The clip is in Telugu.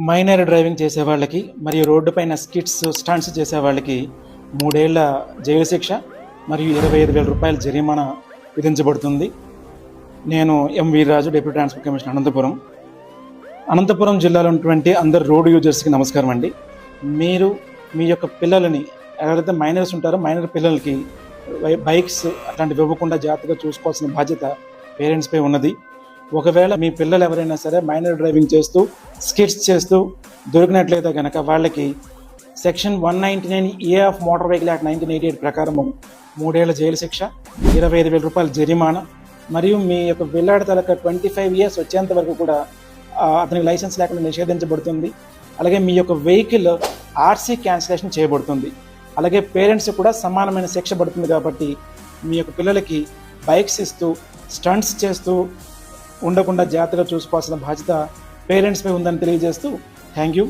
మైనర్ డ్రైవింగ్ చేసే వాళ్ళకి మరియు రోడ్డు పైన స్టంట్స్ చేసే వాళ్ళకి 3 ఏళ్ల జైలు శిక్ష మరియు 25,000 రూపాయల జరిమానా విధించబడుతుంది. నేను M Veerraju, deputy transport commissioner, Anantapuram జిల్లాలో ఉన్నటువంటి అందరు రోడ్డు యూజర్స్కి నమస్కారం అండి. మీరు మీ యొక్క పిల్లలని ఎవరైతే మైనర్స్ ఉంటారో మైనర్ పిల్లలకి బైక్స్ అట్లాంటివి ఇవ్వకుండా జాగ్రత్తగా చూసుకోవాల్సిన బాధ్యత పేరెంట్స్పై ఉన్నది. ఒకవేళ మీ పిల్లలు ఎవరైనా సరే మైనర్ డ్రైవింగ్ చేస్తూ స్కిట్స్ చేస్తూ దొరికినట్లయితే కనుక వాళ్ళకి section 199A of motor vehicle act 1988 ప్రకారము 3 ఏళ్ల జైలు శిక్ష, 25,000 రూపాయల జరిమానా మరియు మీ యొక్క పిల్లాడి తలక 25 years వచ్చేంత వరకు కూడా అతనికి లైసెన్స్ లేకుండా నిషేధించబడుతుంది. అలాగే మీ యొక్క వెహికల్ ఆర్సీ క్యాన్సిలేషన్ చేయబడుతుంది. అలాగే పేరెంట్స్ కూడా సమానమైన శిక్ష పడుతుంది. కాబట్టి మీ యొక్క పిల్లలకి బైక్స్ ఇస్తూ స్టంట్స్ చేస్తూ ఉండకుండా జాగ్రత్తగా చూసుకోవాల్సిన బాధ్యత పేరెంట్స్పై ఉందని తెలియజేస్తూ థ్యాంక్ యూ.